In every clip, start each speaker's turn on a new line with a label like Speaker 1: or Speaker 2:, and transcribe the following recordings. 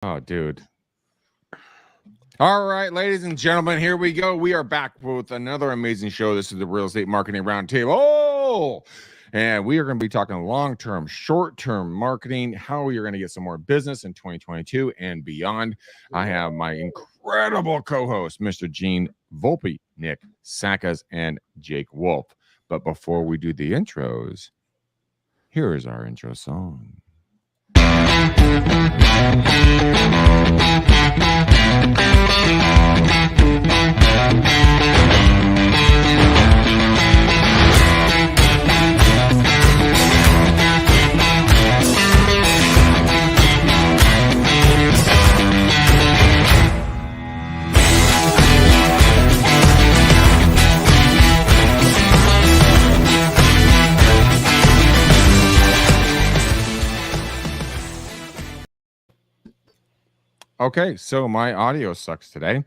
Speaker 1: Oh, dude. All right, ladies and gentlemen, here we go. We are back with another amazing show. This is the Real Estate Marketing Roundtable. Oh, and we are going to be talking long-term, short-term marketing, how you're going to get some more business in 2022 and beyond. I have my incredible co-host, Mr. Gene Volpe, Nick Sakas, and Jake Wolf. But before we do the intros, here is our intro song. Okay, so my audio sucks today.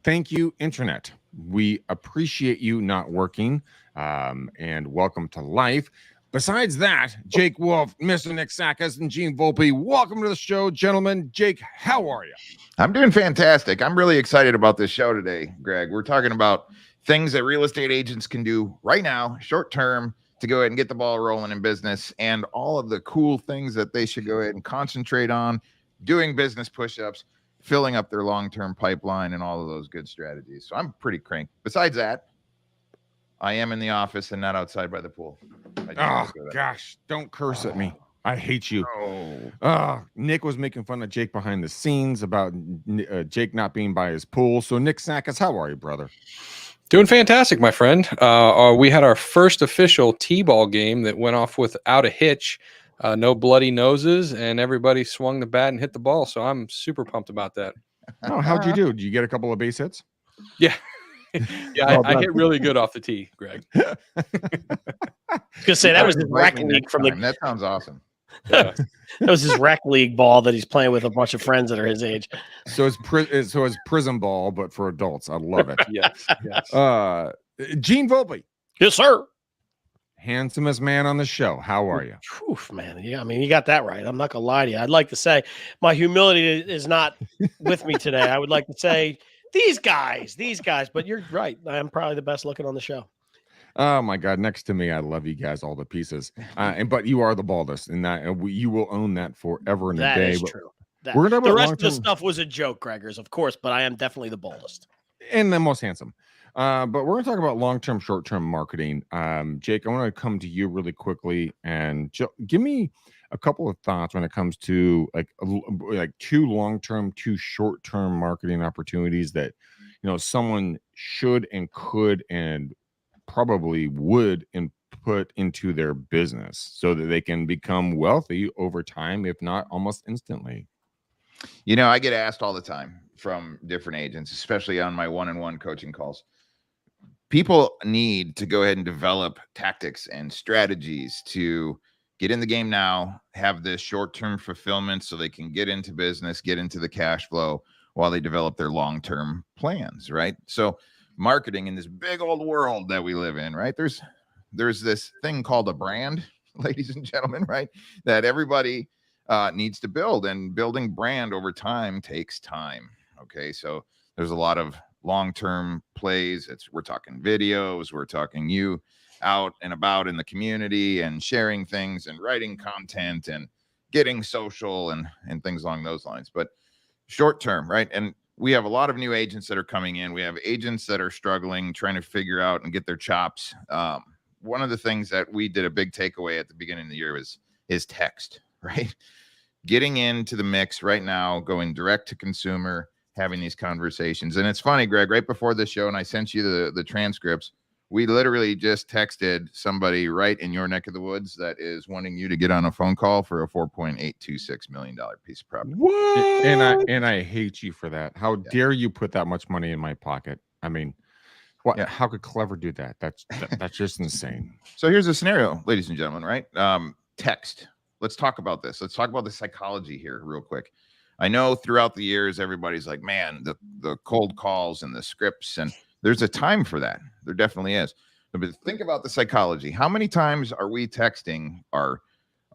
Speaker 1: Thank you, Internet. We appreciate you not working, and welcome to life. Besides that, Jake Wolf, Mr. Nick Sakas, and Gene Volpe, welcome to the show, gentlemen. Jake, how are you?
Speaker 2: I'm doing fantastic. I'm really excited about this show today, Greg. We're talking about things that real estate agents can do right now, short term, to go ahead and get the ball rolling in business, and all of the cool things that they should go ahead and concentrate on, doing business push-ups, filling up their long-term pipeline, and all of those good strategies. So I'm pretty cranked. Besides that, I am in the office and not outside by the pool.
Speaker 1: Oh, gosh, don't curse at me. I hate you. Nick was making fun of Jake behind the scenes about Jake not being by his pool. So, Nick Sakas, how are you, brother?
Speaker 3: Doing fantastic, my friend. We had our first official T-ball game that went off without a hitch. No bloody noses, and everybody swung the bat and hit the ball. So I'm super pumped about that.
Speaker 1: Oh, how'd you do? Did you get a couple of base hits?
Speaker 3: Yeah. Yeah, I hit really good off the tee, Greg.
Speaker 4: I was gonna say that was his rec league from the.
Speaker 2: That sounds awesome.
Speaker 4: Yeah. That was his rec league ball that he's playing with a bunch of friends that are his age.
Speaker 1: So it's prison ball, but for adults. I love it.
Speaker 3: Yes.
Speaker 1: Gene Volpe.
Speaker 4: Yes, sir.
Speaker 1: Handsomest man on the show. How are you?
Speaker 4: Oof, man. Yeah, I mean, you got that right. I'm not gonna lie to you. I'd like to say my humility is not with me today. I would like to say these guys, but you're right. I'm probably the best looking on the show.
Speaker 1: Oh my God! Next to me, I love you guys all the pieces. But you are the baldest, and you will own that forever and a day.
Speaker 4: That is true.
Speaker 1: We're gonna
Speaker 4: the rest of the stuff was a joke, Gregors, of course, but I am definitely the baldest
Speaker 1: and the most handsome. But we're going to talk about long-term, short-term marketing. Jake, I want to come to you really quickly and give me a couple of thoughts when it comes to like two long-term, two short-term marketing opportunities that someone should and could and probably would put into their business so that they can become wealthy over time, if not almost instantly.
Speaker 2: I get asked all the time from different agents, especially on my one-on-one coaching calls. People need to go ahead and develop tactics and strategies to get in the game now, have this short-term fulfillment so they can get into business, get into the cash flow while they develop their long-term plans, right? So marketing in this big old world that we live in, right? There's this thing called a brand, ladies and gentlemen, right? That everybody needs to build, and building brand over time takes time. Okay, so there's a lot of long-term plays. We're talking videos, we're talking you out and about in the community and sharing things and writing content and getting social and things along those lines. But short term, right? And we have a lot of new agents that are coming in. We have agents that are struggling, trying to figure out and get their chops. One of the things that we did a big takeaway at the beginning of the year is text, right? Getting into the mix right now, going direct to consumer, having these conversations. And it's funny, Greg, right before the show, and I sent you the transcripts, we literally just texted somebody right in your neck of the woods that is wanting you to get on a phone call for a $4.826 million piece of property.
Speaker 1: What? And I hate you for that. How dare you put that much money in my pocket? I mean, what? Yeah. How could Clever do that? That's just insane.
Speaker 2: So here's a scenario, ladies and gentlemen, right? Text. Let's talk about this. Let's talk about the psychology here real quick. I know throughout the years, everybody's like, man, the cold calls and the scripts, and there's a time for that. There definitely is. But think about the psychology. How many times are we texting our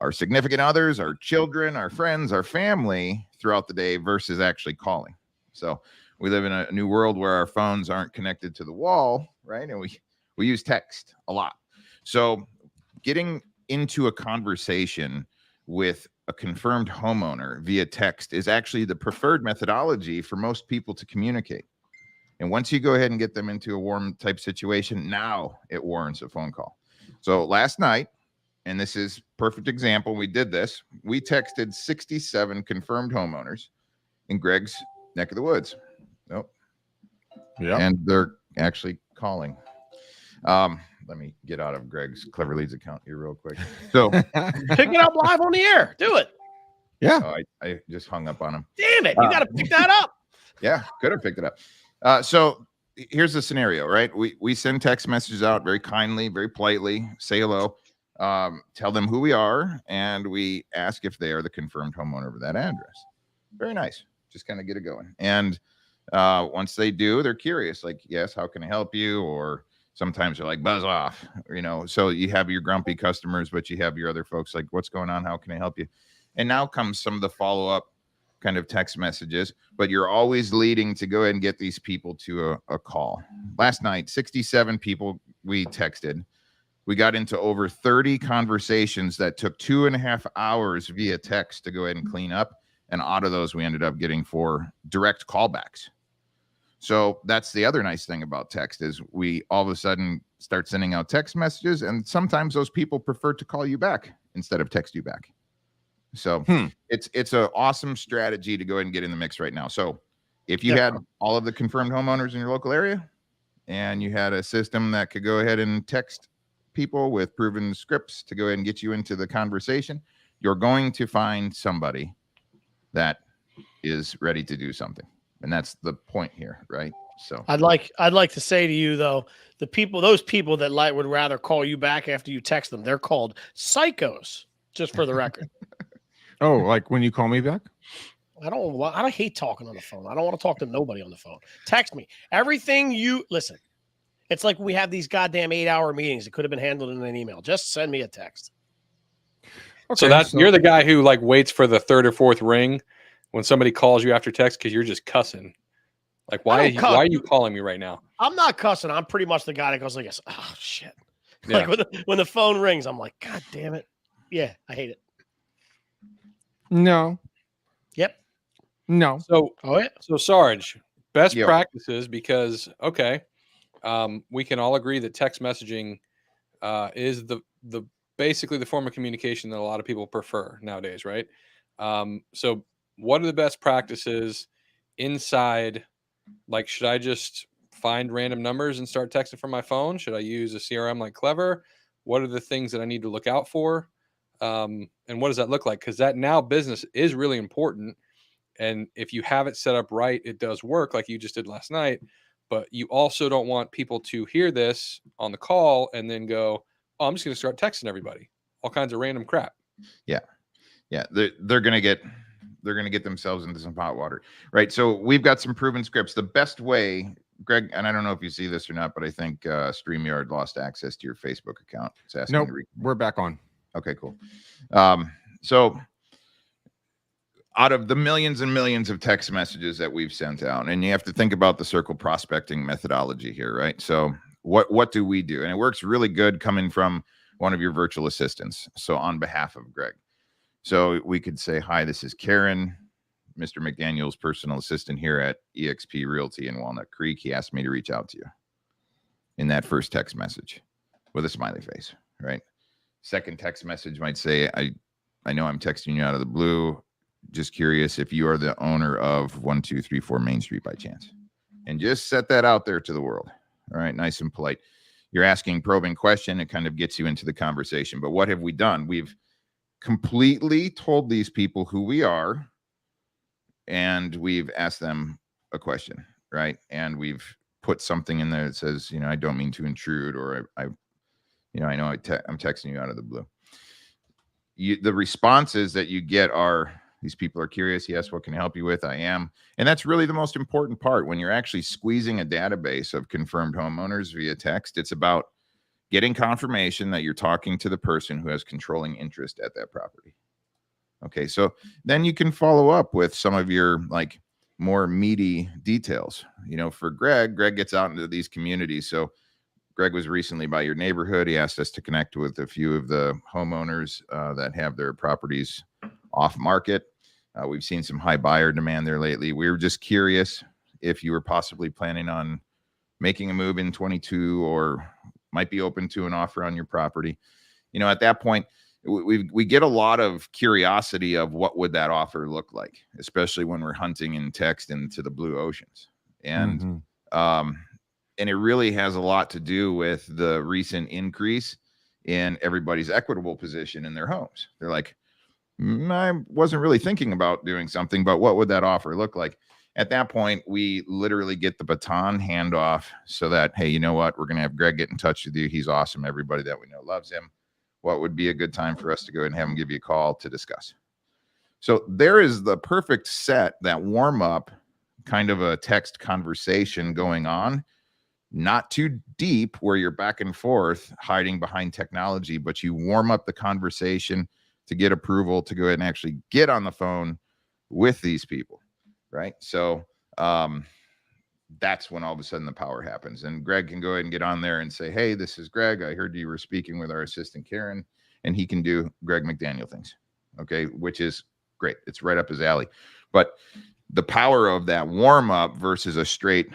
Speaker 2: our significant others, our children, our friends, our family throughout the day versus actually calling. So we live in a new world where our phones aren't connected to the wall, right? And we use text a lot. So getting into a conversation with a confirmed homeowner via text is actually the preferred methodology for most people to communicate. And once you go ahead and get them into a warm type situation, now it warrants a phone call. So last night, and this is perfect example, we did this. We texted 67 confirmed homeowners in Greg's neck of the woods. Nope.
Speaker 1: Yeah.
Speaker 2: And they're actually calling. Let me get out of Greg's Clever Leads account here real quick. So
Speaker 4: Pick it up live on the air. Do it.
Speaker 1: Yeah.
Speaker 2: I just hung up on him.
Speaker 4: Damn it. You got to pick that up.
Speaker 2: Yeah, could have picked it up. So here's the scenario, right? We send text messages out very kindly, very politely, say hello, tell them who we are, and we ask if they are the confirmed homeowner of that address. Very nice. Just kind of get it going. And once they do, they're curious, like, yes, how can I help you? Or sometimes they're like, buzz off, you know. So you have your grumpy customers, but you have your other folks like, what's going on? How can I help you? And now comes some of the follow-up kind of text messages, but you're always leading to go ahead and get these people to a call. Last night, 67 people we texted. We got into over 30 conversations that took 2.5 hours via text to go ahead and clean up. And out of those, we ended up getting 4 direct callbacks. So that's the other nice thing about text is we all of a sudden start sending out text messages, and sometimes those people prefer to call you back instead of text you back. So it's an awesome strategy to go ahead and get in the mix right now. So if you had all of the confirmed homeowners in your local area and you had a system that could go ahead and text people with proven scripts to go ahead and get you into the conversation, you're going to find somebody that is ready to do something. And that's the point here, right? So
Speaker 4: I'd like to say to you though, those people that would rather call you back after you text them, they're called psychos, just for the record.
Speaker 1: Oh, like when you call me back?
Speaker 4: I hate talking on the phone. I don't want to talk to nobody on the phone. Text me. Everything you listen. It's like we have these goddamn 8-hour meetings. It could have been handled in an email. Just send me a text.
Speaker 3: Okay, so you're the guy who like waits for the 3rd or 4th ring when somebody calls you after text because you're just cussing. Like, why are you calling me right now?
Speaker 4: I'm not cussing. I'm pretty much the guy that goes like this. Oh shit!
Speaker 3: Yeah.
Speaker 4: Like when the phone rings, I'm like, God damn it! Yeah, I hate it.
Speaker 1: No.
Speaker 4: Yep.
Speaker 1: No.
Speaker 3: So, So Sarge, best
Speaker 2: Yo.
Speaker 3: practices, because we can all agree that text messaging is the basically the form of communication that a lot of people prefer nowadays, right? So what are the best practices inside? Like, should I just find random numbers and start texting from my phone? Should I use a CRM like Clever? What are the things that I need to look out for? And what does that look like? Because that now business is really important. And if you have it set up right, it does work like you just did last night. But you also don't want people to hear this on the call and then go, oh, I'm just going to start texting everybody, all kinds of random crap.
Speaker 2: Yeah. They're going to get themselves into some hot water, right? So we've got some proven scripts. The best way, Greg, and I don't know if you see this or not, but I think StreamYard lost access to your Facebook account. It's asking
Speaker 1: Nope, we're back on.
Speaker 2: Okay, cool. So out of the millions and millions of text messages that we've sent out, and you have to think about the circle prospecting methodology here, right? So what do we do? And it works really good coming from one of your virtual assistants. So on behalf of Greg. So we could say, hi, this is Karen, Mr. McDaniel's personal assistant here at eXp Realty in Walnut Creek. He asked me to reach out to you in that first text message with a smiley face, right? Second text message might say, I know I'm texting you out of the blue. Just curious if you are the owner of 1234 Main Street by chance. And just set that out there to the world. All right, nice and polite. You're asking probing question. It kind of gets you into the conversation. But what have we done? We've completely told these people who we are, and we've asked them a question, right? And we've put something in there that says, I don't mean to intrude, or I know I'm texting you out of the blue. The responses that you get are, these people are curious. Yes, what can I help you with? I am. And that's really the most important part when you're actually squeezing a database of confirmed homeowners via text. It's about getting confirmation that you're talking to the person who has controlling interest at that property. Okay, so then you can follow up with some of your like more meaty details. You know, for Greg gets out into these communities. So Greg was recently by your neighborhood. He asked us to connect with a few of the homeowners that have their properties off market. We've seen some high buyer demand there lately. We were just curious if you were possibly planning on making a move in 22 or might be open to an offer on your property. You know, at that point, we get a lot of curiosity of what would that offer look like, especially when we're hunting in text into the blue oceans. And and it really has a lot to do with the recent increase in everybody's equitable position in their homes. They're like, I wasn't really thinking about doing something, but what would that offer look like? At that point, we literally get the baton handoff so that, hey, you know what? We're going to have Greg get in touch with you. He's awesome. Everybody that we know loves him. What would be a good time for us to go ahead and have him give you a call to discuss? So there is the perfect set, that warm up kind of a text conversation going on. Not too deep where you're back and forth hiding behind technology, but you warm up the conversation to get approval to go ahead and actually get on the phone with these people, right? So that's when all of a sudden the power happens. And Greg can go ahead and get on there and say, hey, this is Greg. I heard you were speaking with our assistant, Karen, and he can do Greg McDaniel things, okay, which is great. It's right up his alley. But the power of that warm up versus a straight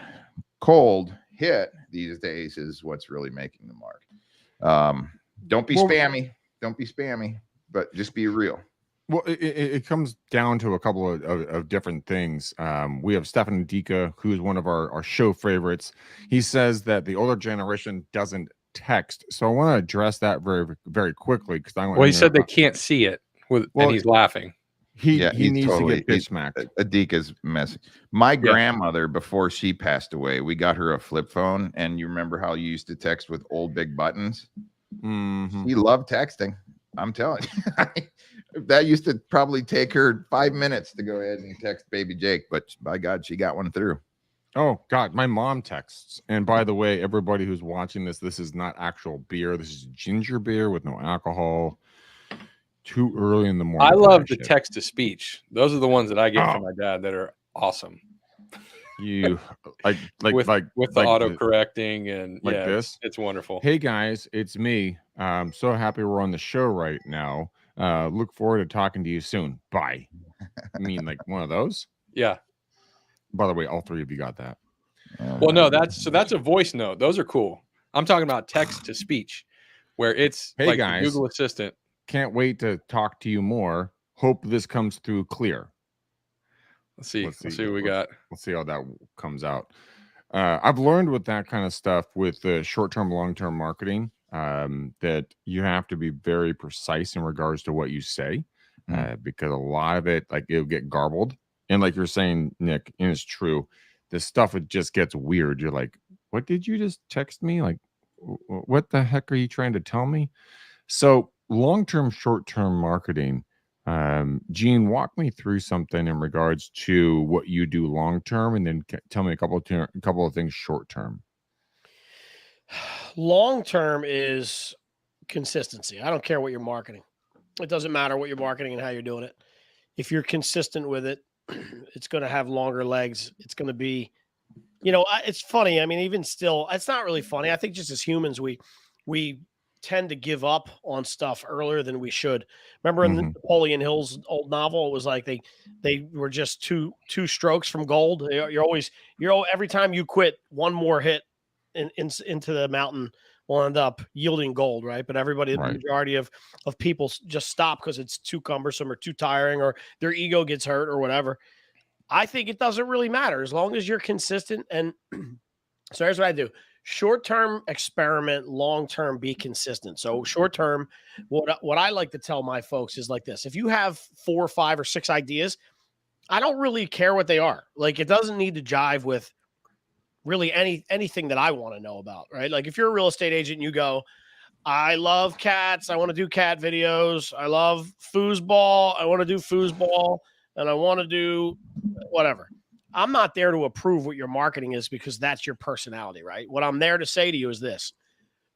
Speaker 2: cold hit these days is what's really making the mark. Don't be spammy. Don't be spammy, but just be real.
Speaker 1: Well, it comes down to a couple of different things. We have Stefan Dika, who's one of our show favorites. He says that the older generation doesn't text. So I want to address that very, very quickly. Well,
Speaker 3: he said they can't see it, and he's laughing.
Speaker 1: He needs totally, to get bitch smacked.
Speaker 2: Adika's messy. My grandmother, before she passed away, we got her a flip phone. And you remember how you used to text with old big buttons? She loved texting. I'm telling you. That used to probably take her 5 minutes to go ahead and text baby Jake. But by God, she got one through.
Speaker 1: Oh, God. My mom texts. And by the way, everybody who's watching this is not actual beer. This is ginger beer with no alcohol. Too early in the morning.
Speaker 3: I love the text to speech. Those are the ones that I get from my dad that are awesome.
Speaker 1: You like
Speaker 3: with the auto correcting and
Speaker 1: like this.
Speaker 3: It's wonderful.
Speaker 1: Hey guys, it's me. I'm so happy we're on the show right now. Look forward to talking to you soon. Bye. I mean, like one of those.
Speaker 3: Yeah.
Speaker 1: By the way, all three of you got that.
Speaker 3: Well, no, that's a voice note. Those are cool. I'm talking about text to speech, where it's
Speaker 1: hey
Speaker 3: like
Speaker 1: guys,
Speaker 3: Google Assistant.
Speaker 1: Can't wait to talk to you more. Hope this comes through clear.
Speaker 3: Let's see what we got.
Speaker 1: Let's see how that comes out. I've learned with that kind of stuff with the short-term, long-term marketing that you have to be very precise in regards to what you say because a lot of it, like it'll get garbled. And like you're saying, Nick, and it's true, this stuff, it just gets weird. You're like, what did you just text me? Like, what the heck are you trying to tell me? So long-term, short-term marketing, Gene, walk me through something in regards to what you do long-term, and then tell me a couple of things short-term.
Speaker 4: Long-term is consistency. I don't care what you're marketing. It doesn't matter what you're marketing and how you're doing it. If you're consistent with it, it's going to have longer legs. It's going to be, it's funny. I mean, even still, it's not really funny. I think just as humans, we tend to give up on stuff earlier than we should. Remember in Napoleon Hill's old novel, it was like they were just two strokes from gold. Every time you quit, one more hit into the mountain will end up yielding gold, right? But everybody, the majority of people just stop because it's too cumbersome or too tiring or their ego gets hurt or whatever. I think it doesn't really matter as long as you're consistent. And so here's what I do. Short-term experiment, long-term be consistent. So short-term, what I like to tell my folks is like this. If you have 4 or 5 or 6 ideas, I don't really care what they are. Like it doesn't need to jive with really anything that I want to know about, right? Like if you're a real estate agent and you go, I love cats, I want to do cat videos, I love foosball, I want to do foosball, and I want to do whatever. I'm not there to approve what your marketing is because that's your personality, right? What I'm there to say to you is this.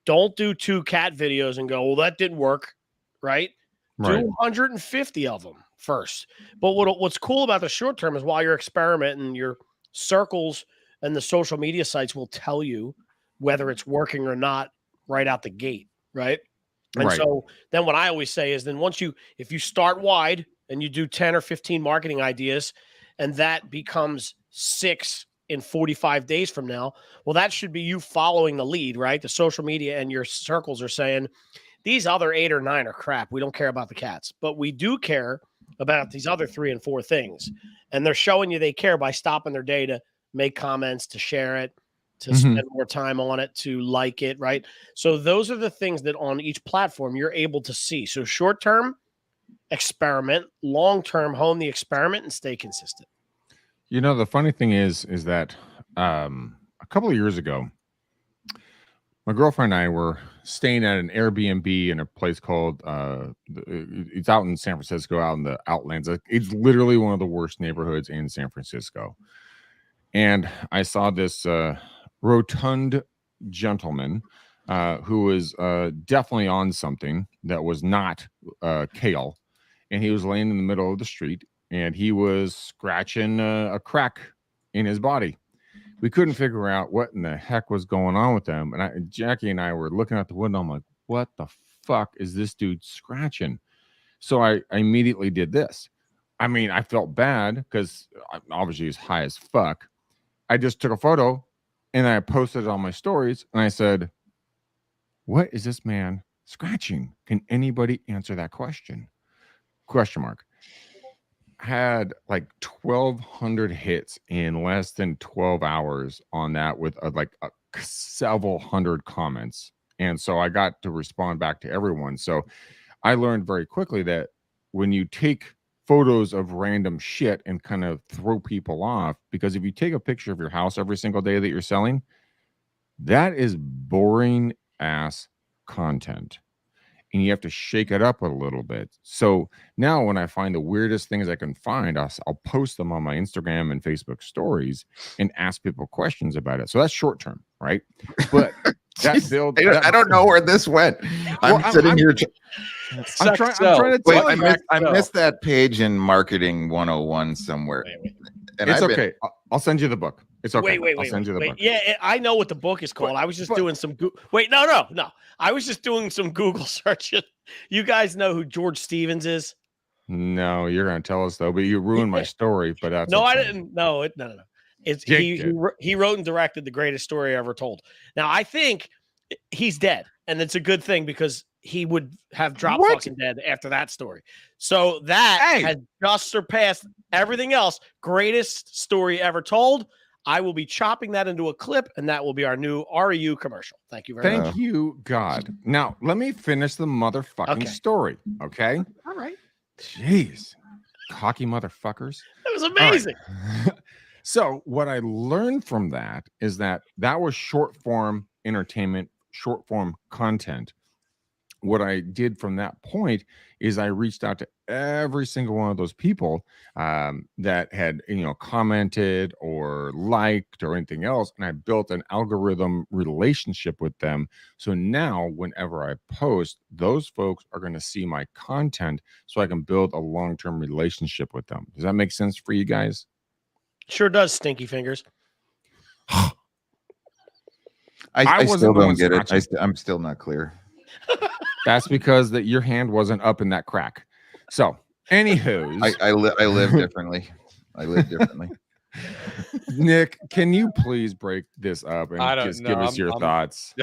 Speaker 4: Don't do 2 cat videos and go, well, that didn't work, right? Do 150 of them first. But what's cool about the short term is while you're experimenting, your circles and the social media sites will tell you whether it's working or not right out the gate, right? And so then what I always say is then if you start wide and you do 10 or 15 marketing ideas and that becomes 6 in 45 days from now, well, that should be you following the lead, right? The social media and your circles are saying, these other 8 or 9 are crap. We don't care about the cats, but we do care about these other 3 and 4 things. And they're showing you they care by stopping their day to make comments, to share it, to spend more time on it, to like it, right? So those are the things that on each platform you're able to see. So short term, experiment, long term, hone the experiment and stay consistent.
Speaker 1: You know, the funny thing is that a couple of years ago, my girlfriend and I were staying at an Airbnb in a place called it's out in San Francisco, out in the Outlands. It's literally one of the worst neighborhoods in San Francisco. And I saw this rotund gentleman who was definitely on something that was not kale. And he was laying in the middle of the street and he was scratching a crack in his body. We couldn't figure out what in the heck was going on with him. And Jackie and I were looking out the window. I'm like, what the fuck is this dude scratching? So I immediately did this. I mean, I felt bad because obviously he's high as fuck. I just took a photo and I posted it on my stories. And I said, what is this man scratching? Can anybody answer that question? Question mark. Had like 1,200 hits in less than 12 hours on that with several hundred comments. And so I got to respond back to everyone. So I learned very quickly that when you take photos of random shit and kind of throw people off, because if you take a picture of your house every single day that you're selling, that is boring ass content. And you have to shake it up a little bit. So now when I find the weirdest things I can find, I'll post them on my Instagram and Facebook stories and ask people questions about it. So that's short term, right? But that build.
Speaker 2: I don't know where this went. I'm sitting here.
Speaker 1: I'm trying to tell you.
Speaker 2: I missed that page in Marketing 101 somewhere.
Speaker 1: And it's okay. I'll send you the book. It's okay. I'll send you the book.
Speaker 4: Yeah, I know what the book is called. I was just doing some no. I was just doing some Google searching. You guys know who George Stevens is?
Speaker 1: No, you're going to tell us though. But you ruined my story. But that's
Speaker 4: no, okay. I didn't. No. It's he wrote and directed the greatest story ever told. Now I think he's dead, and it's a good thing because he would have dropped fucking dead after that story. So that has just surpassed everything else. Greatest story ever told. I will be chopping that into a clip, and that will be our new REU commercial. Thank you very much.
Speaker 1: Thank you, God. Now, let me finish the motherfucking story, okay?
Speaker 4: All right.
Speaker 1: Jeez. Cocky motherfuckers.
Speaker 4: That was amazing.
Speaker 1: Right. So what I learned from that is that was short-form entertainment, short-form content. What I did from that point is I reached out to every single one of those people that had, commented or liked or anything else. And I built an algorithm relationship with them. So now whenever I post, those folks are going to see my content so I can build a long-term relationship with them. Does that make sense for you guys?
Speaker 4: Sure does, Stinky Fingers.
Speaker 2: I still don't get it. I'm still not clear.
Speaker 1: That's because that your hand wasn't up in that crack. So, anywho,
Speaker 2: I live differently. I live differently.
Speaker 1: Nick, can you please break this up and give us your thoughts?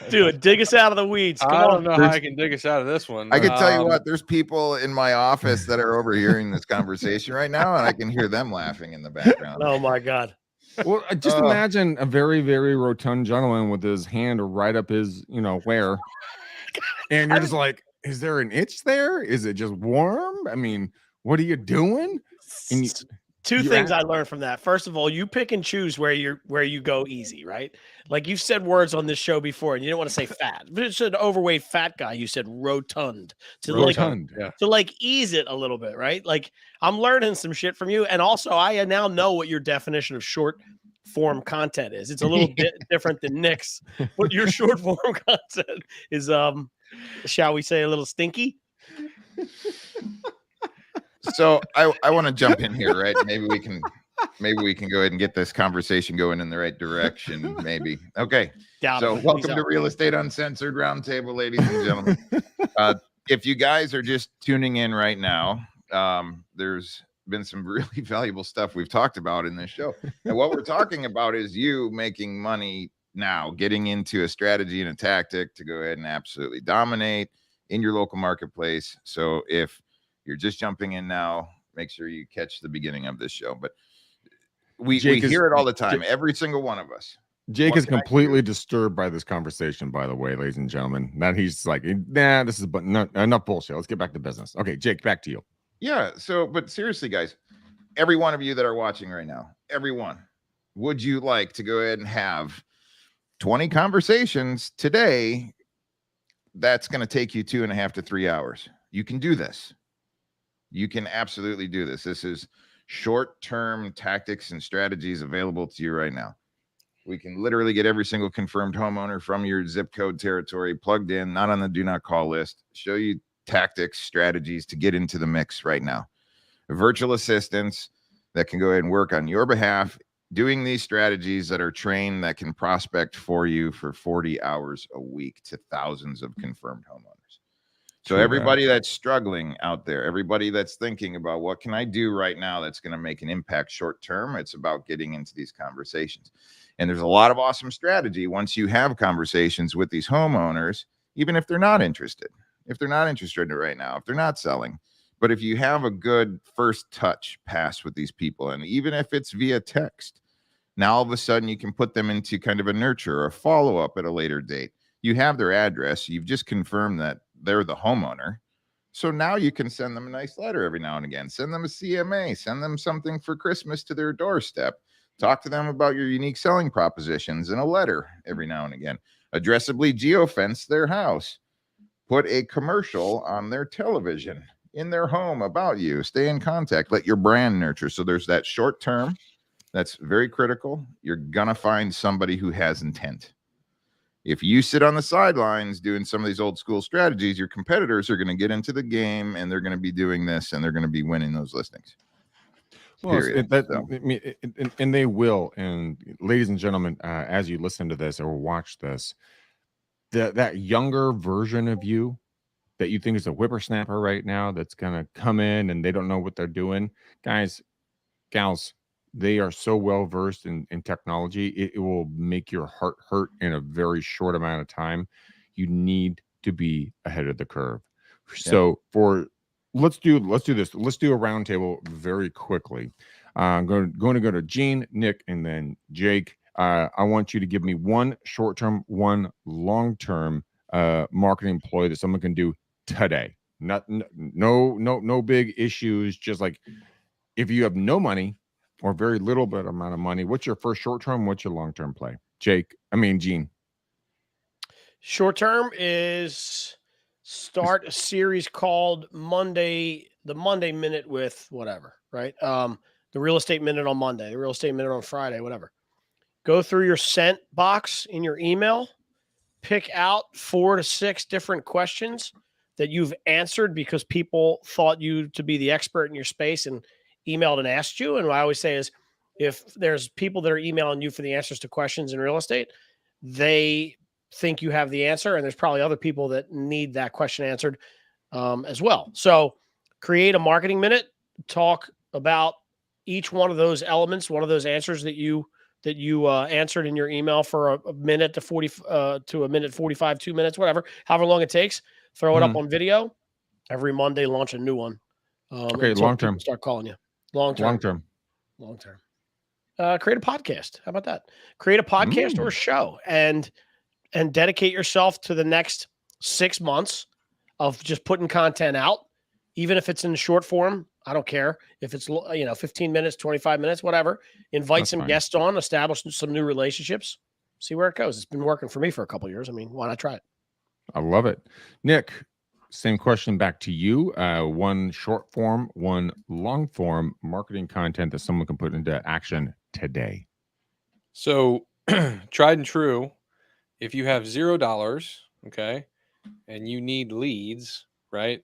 Speaker 4: Dude, dig us out of the weeds. Come
Speaker 3: I
Speaker 4: on.
Speaker 3: don't know how I can dig us out of this one.
Speaker 2: I can tell you what, there's people in my office that are overhearing this conversation right now, and I can hear them laughing in the background.
Speaker 4: Oh my God.
Speaker 1: Well, just imagine a very, very rotund gentleman with his hand right up his, where, and you're just like, is there an itch there? Is it just warm? I mean, what are you doing? And
Speaker 4: Two things I learned from that. First of all, you pick and choose where you go easy, right? Like you've said words on this show before, and you didn't want to say fat. If it's an overweight fat guy, you said rotund to like ease it a little bit, right? Like I'm learning some shit from you, and also I now know what your definition of short form content is. It's a little bit different than Nick's, but your short form content is, shall we say, a little stinky.
Speaker 2: So I want to jump in here, right? Maybe we can go ahead and get this conversation going in the right direction. Maybe. Okay. So welcome to Real Estate Uncensored Roundtable, ladies and gentlemen. If you guys are just tuning in right now, there's been some really valuable stuff we've talked about in this show. And what we're talking about is you making money now, getting into a strategy and a tactic to go ahead and absolutely dominate in your local marketplace. So if you're just jumping in now, make sure you catch the beginning of this show. But we hear it all the time, every single one of us.
Speaker 1: Jake is completely disturbed by this conversation, by the way, ladies and gentlemen. That he's like, nah, this is enough bullshit. Let's get back to business. Okay, Jake, back to you.
Speaker 2: Yeah. So, but seriously, guys, every one of you that are watching right now, everyone, would you like to go ahead and have 20 conversations today? That's going to take you 2.5 to 3 hours. You can do this. You can absolutely do this. This is short-term tactics and strategies available to you right now. We can literally get every single confirmed homeowner from your zip code territory plugged in, not on the do not call list, show you tactics, strategies to get into the mix right now. Virtual assistants that can go ahead and work on your behalf, doing these strategies that are trained, that can prospect for you for 40 hours a week to thousands of confirmed homeowners. So everybody that's struggling out there, everybody that's thinking about what can I do right now that's going to make an impact short term, it's about getting into these conversations. And there's a lot of awesome strategy once you have conversations with these homeowners, even if they're not interested, right now, if they're not selling. But if you have a good first touch pass with these people, and even if it's via text, now all of a sudden you can put them into kind of a nurture or a follow-up at a later date. You have their address. You've just confirmed that they're the homeowner. So now you can send them a nice letter every now and again. Send them a CMA. Send them something for Christmas to their doorstep. Talk to them about your unique selling propositions in a letter every now and again. Addressably geofence their house. Put a commercial on their television in their home about you. Stay in contact. Let your brand nurture. So there's that short term. That's very critical. You're going to find somebody who has intent. If you sit on the sidelines doing some of these old school strategies, your competitors are going to get into the game and they're going to be doing this and they're going to be winning those listings.
Speaker 1: Well, and they will. And ladies and gentlemen, as you listen to this or watch this, that younger version of you that you think is a whippersnapper right now that's going to come in and they don't know what they're doing, guys, gals, they are so well versed in technology, it will make your heart hurt in a very short amount of time. You need to be ahead of the curve. Yeah. So let's do this. Let's do a roundtable very quickly. I'm going to go to Gene, Nick, and then Jake. I want you to give me one short-term, one long-term marketing ploy that someone can do today. No big issues. Just like if you have no money or very little bit amount of money, what's your first short-term? What's your long-term play? Gene.
Speaker 4: Short-term is start a series called the Monday Minute with whatever, right? The Real Estate Minute on Monday, the Real Estate Minute on Friday, whatever. Go through your sent box in your email, pick out 4 to 6 different questions that you've answered because people thought you to be the expert in your space and emailed and asked you. And what I always say is if there's people that are emailing you for the answers to questions in real estate, they think you have the answer. And there's probably other people that need that question answered as well. So create a marketing minute, talk about each one of those elements, one of those answers that you answered in your email for a minute to 40 to a minute 45, 2 minutes, whatever, however long it takes. Throw it up on video. Every Monday, launch a new one.
Speaker 1: Okay, long term.
Speaker 4: Start calling you. Long term. Create a podcast. How about that? Create a podcast or a show and dedicate yourself to the next 6 months of just putting content out, even if it's in short form. I don't care if it's 15 minutes, 25 minutes, whatever. Invite That's some fine. Guests on, establish some new relationships, see where it goes. It's been working for me for a couple of years. I mean, why not try it?
Speaker 1: I love it. Nick, same question back to you. One short form, one long form marketing content that someone can put into action today.
Speaker 3: So tried and true, if you have $0, okay, and you need leads, right?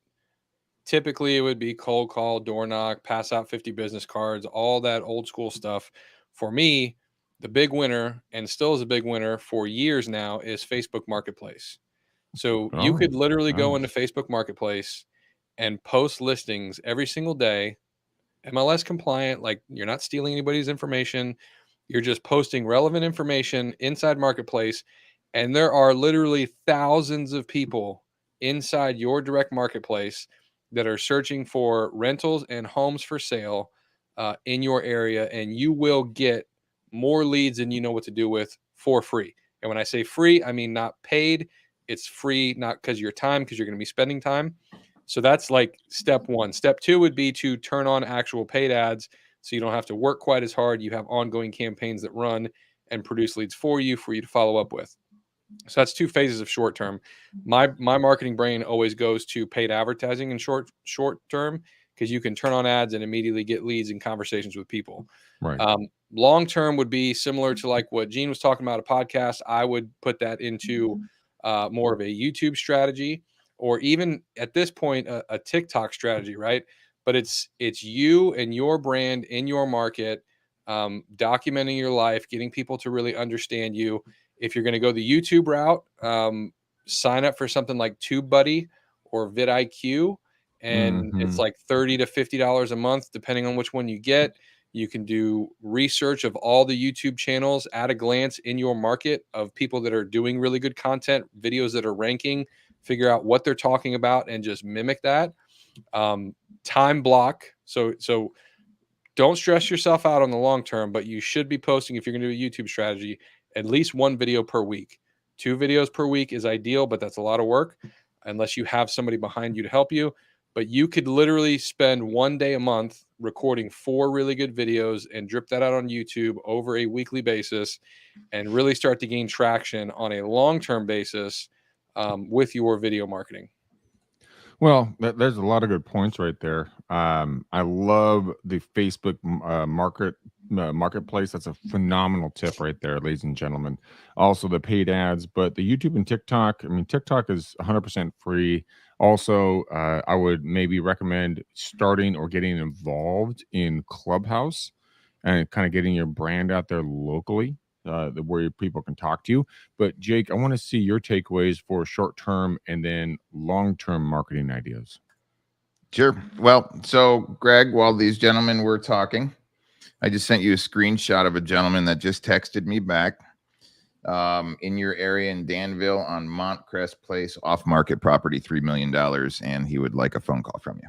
Speaker 3: Typically it would be cold call, door knock, pass out 50 business cards, all that old school stuff. For me, the big winner, and still is a big winner for years now, is Facebook Marketplace. So you
Speaker 1: Oh,
Speaker 3: could literally go into
Speaker 1: nice.
Speaker 3: Facebook Marketplace and post listings every single day, MLS compliant, like you're not stealing anybody's information. You're just posting relevant information inside Marketplace. And there are literally thousands of people inside your direct marketplace that are searching for rentals and homes for sale in your area. And you will get more leads than you know what to do with for free. And when I say free, I mean not paid. It's free, not because of your time, because you're going to be spending time. So that's like step one. Step two would be to turn on actual paid ads so you don't have to work quite as hard. You have ongoing campaigns that run and produce leads for you to follow up with. So that's two phases of short term. My marketing brain always goes to paid advertising in short term because you can turn on ads and immediately get leads and conversations with people.
Speaker 1: Right.
Speaker 3: Long term would be similar to like what Gene was talking about, a podcast. I would put that into more of a YouTube strategy, or even at this point a TikTok strategy, right? But it's you and your brand in your market, documenting your life, getting people to really understand you. If you're going to go the YouTube route, sign up for something like TubeBuddy or vidIQ, and it's
Speaker 1: Mhm.
Speaker 3: like $30 to $50 a month, depending on which one you get. You can do research of all the YouTube channels at a glance in your market of people that are doing really good content, videos that are ranking, figure out what they're talking about, and just mimic that. Time block. So don't stress yourself out on the long term, but you should be posting, if you're going to do a YouTube strategy, at least one video per week. 2 videos per week is ideal, but that's a lot of work unless you have somebody behind you to help you. But you could literally spend one day a month recording 4 really good videos and drip that out on YouTube over a weekly basis and really start to gain traction on a long-term basis with your video marketing.
Speaker 1: Well, there's a lot of good points right there. I love the Facebook marketplace. That's a phenomenal tip right there, ladies and gentlemen. Also, the paid ads, but the YouTube and TikTok. I mean, TikTok is 100% free. Also, I would maybe recommend starting or getting involved in Clubhouse and kind of getting your brand out there locally, where people can talk to you. But Jake, I want to see your takeaways for short term and then long term marketing ideas.
Speaker 2: Sure. Well, so Greg, while these gentlemen were talking, I just sent you a screenshot of a gentleman that just texted me back in your area in Danville on Montcrest Place, off market property, $3 million. And he would like a phone call from you.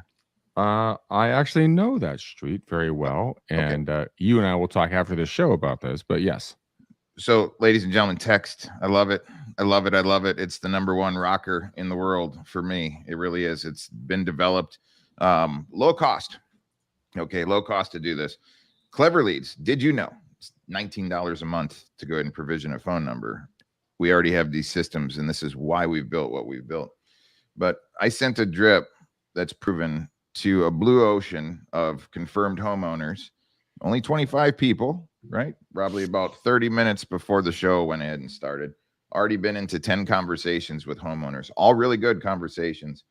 Speaker 1: I actually know that street very well, and you and I will talk after the show about this. But yes.
Speaker 2: So, ladies and gentlemen, text. I love it. I love it. I love it. It's the #1 rocker in the world for me. It really is. It's been developed low cost. Okay, low cost to do this. Clever Leads. Did you know it's $19 a month to go ahead and provision a phone number? We already have these systems, and this is why we've built what we've built. But I sent a drip that's proven to a blue ocean of confirmed homeowners, only 25 people, right? Probably about 30 minutes before the show went ahead and started. Already been into 10 conversations with homeowners, all really good conversations.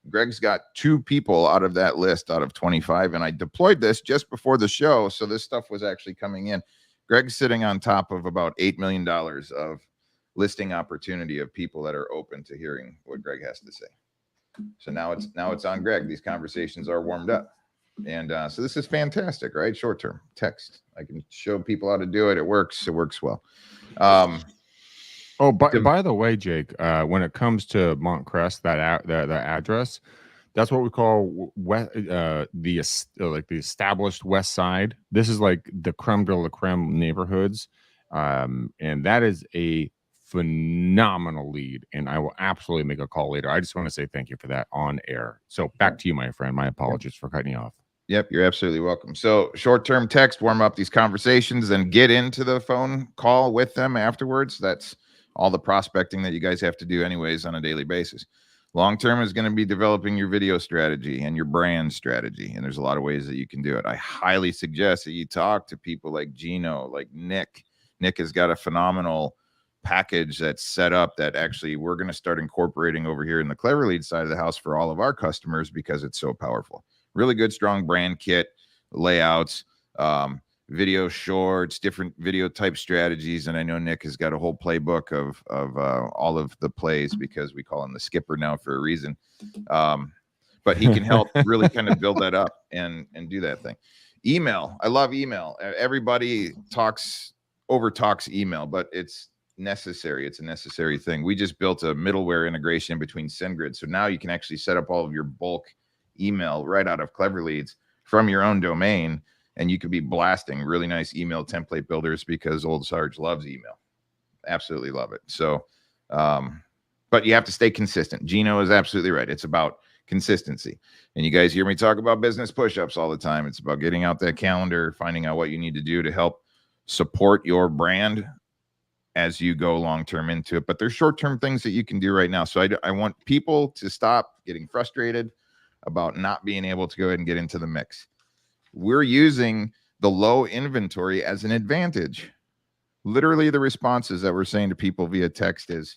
Speaker 2: Greg's got 2 people out of that list out of 25, and I deployed this just before the show, so this stuff was actually coming in. Greg's sitting on top of about $8 million of listing opportunity of people that are open to hearing what Greg has to say. So now it's on Greg. These conversations are warmed up, and so this is fantastic, right? Short term text. I can show people how to do it. It works. It works well.
Speaker 1: By the way, Jake, when it comes to Montcrest, the address, that's what we call the established West Side. This is like the creme de la creme neighborhoods, and that is a phenomenal lead. And I will absolutely make a call later. I just want to say thank you for that on air. So back to you, my friend. My apologies for cutting you off.
Speaker 2: Yep, you're absolutely welcome. So short-term text, warm up these conversations, then get into the phone call with them afterwards. That's all the prospecting that you guys have to do anyways on a daily basis. Long-term is going to be developing your video strategy and your brand strategy. And there's a lot of ways that you can do it. I highly suggest that you talk to people like Gino, like Nick, Nick has got a phenomenal package that's set up that actually we're going to start incorporating over here in the Clever Lead side of the house for all of our customers because it's so powerful. Really good, strong brand kit, layouts, video shorts, different video type strategies. And I know Nick has got a whole playbook of all of the plays because we call him the skipper now for a reason. But he can help really kind of build that up and do that thing. Email. I love email. Everybody over talks email, but it's necessary. It's a necessary thing. We just built a middleware integration between SendGrid. So now you can actually set up all of your bulk email right out of Clever Leads from your own domain. And you could be blasting really nice email template builders because old Sarge loves email. Absolutely love it. So, but you have to stay consistent. Gino is absolutely right. It's about consistency. And you guys hear me talk about business push-ups all the time. It's about getting out that calendar, finding out what you need to do to help support your brand as you go long-term into it. But there's short-term things that you can do right now. So I want people to stop getting frustrated about not being able to go ahead and get into the mix. We're using the low inventory as an advantage. Literally the responses that we're saying to people via text is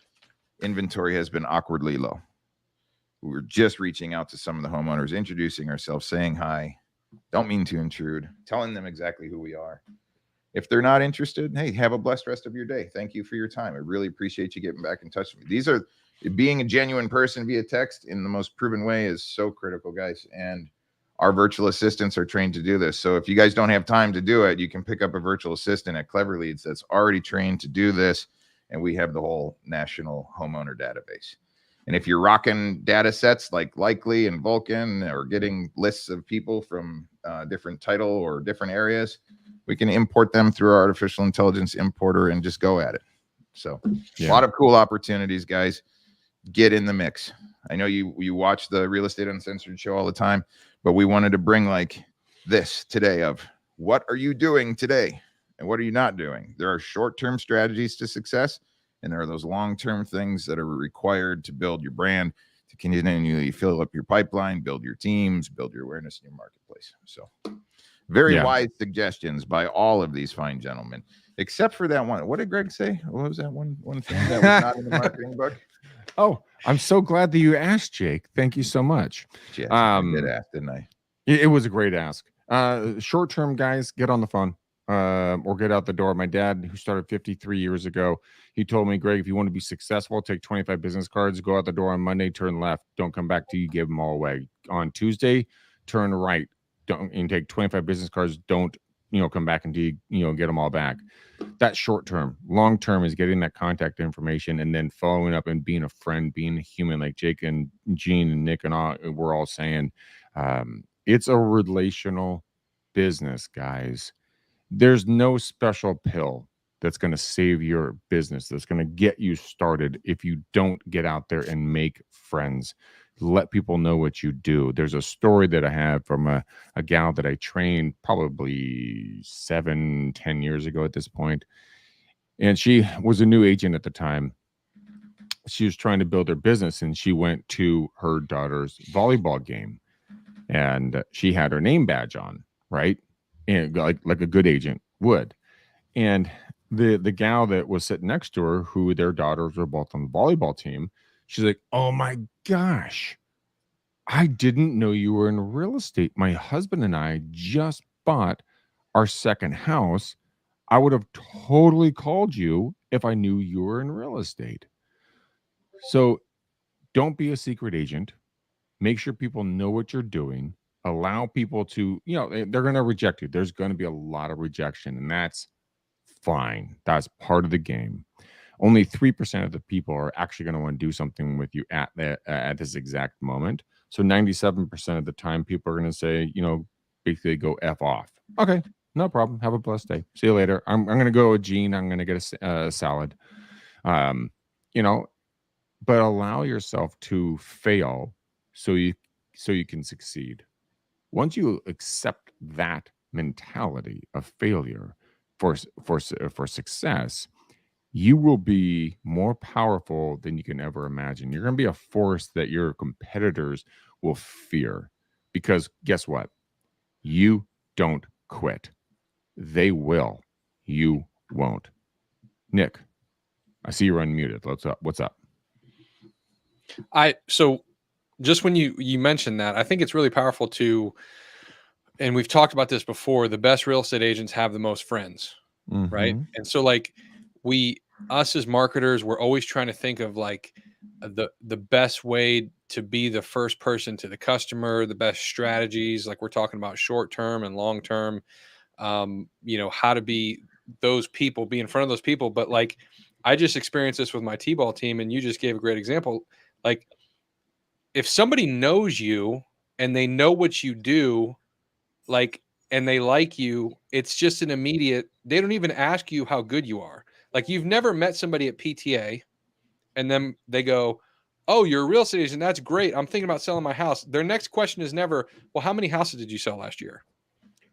Speaker 2: inventory has been awkwardly low. We're just reaching out to some of the homeowners, introducing ourselves, saying hi, don't mean to intrude, telling them exactly who we are. If they're not interested, hey, have a blessed rest of your day. Thank you for your time. I really appreciate you getting back in touch with me. These are being a genuine person via text in the most proven way is so critical, guys. And our virtual assistants are trained to do this. So if you guys don't have time to do it, you can pick up a virtual assistant at Clever Leads that's already trained to do this. And we have the whole national homeowner database. And if you're rocking data sets like Likely and Vulcan or getting lists of people from different title or different areas, we can import them through our artificial intelligence importer and just go at it. So a lot of cool opportunities, guys. Get in the mix. I know you watch the Real Estate Uncensored show all the time, but we wanted to bring like this today of what are you doing today and what are you not doing? There are short-term strategies to success, and there are those long-term things that are required to build your brand, to continually fill up your pipeline, build your teams, build your awareness in your marketplace. So very wise suggestions by all of these fine gentlemen, except for that one. What did Greg say? What was that one thing that was not in the marketing book?
Speaker 1: Oh, I'm so glad that you asked, Jake. Thank you so much.
Speaker 2: Yes, I did ask, didn't I?
Speaker 1: It was a great ask. Short-term guys, get on the phone or get out the door. My dad, who started 53 years ago, he told me, Greg, if you want to be successful, take 25 business cards, go out the door on Monday, turn left. Don't come back till you give them all away. On Tuesday, turn right. Don't and take 25 business cards. Don't come back until you get them all back. That's short term. Long term is getting that contact information and then following up and being a friend, being a human, like Jake and Gene and Nick and all, we're all saying. It's a relational business, guys. There's no special pill that's going to save your business, that's going to get you started if you don't get out there and make friends. Let people know what you do. There's a story that I have from a gal that I trained probably 7-10 years ago at this point. And she was a new agent at the time. She was trying to build her business and she went to her daughter's volleyball game and she had her name badge on, right? And like a good agent would. And the gal that was sitting next to her, who their daughters were both on the volleyball team, she's like, oh my gosh, I didn't know you were in real estate. My husband and I just bought our second house. I would have totally called you if I knew you were in real estate. So don't be a secret agent. Make sure people know what you're doing. Allow people to, they're going to reject you. There's going to be a lot of rejection, and that's fine. That's part of the game. Only 3% of the people are actually going to want to do something with you at this exact moment. So 97% of the time, people are going to say, basically go F off. Okay, no problem. Have a blessed day. See you later. I'm going to go with Gene. I'm going to get a salad. But allow yourself to fail so you can succeed. Once you accept that mentality of failure for success, you will be more powerful than you can ever imagine. You're going to be a force that your competitors will fear, because guess what? You don't quit. They will. You won't. Nick, I see you're unmuted. What's up?
Speaker 3: So just when you mentioned that, I think it's really powerful to, and we've talked about this before, the best real estate agents have the most friends, right?
Speaker 1: Mhm.
Speaker 3: And so like us as marketers, we're always trying to think of like the best way to be the first person to the customer, the best strategies, like we're talking about short term and long term, how to be those people, be in front of those people. But like I just experienced this with my T-ball team, and you just gave a great example. Like if somebody knows you and they know what you do, like, and they like you, it's just an immediate, they don't even ask you how good you are. Like you've never met somebody at PTA and then they go, "Oh, you're a real estate agent. That's great. I'm thinking about selling my house." Their next question is never, "Well, how many houses did you sell last year?"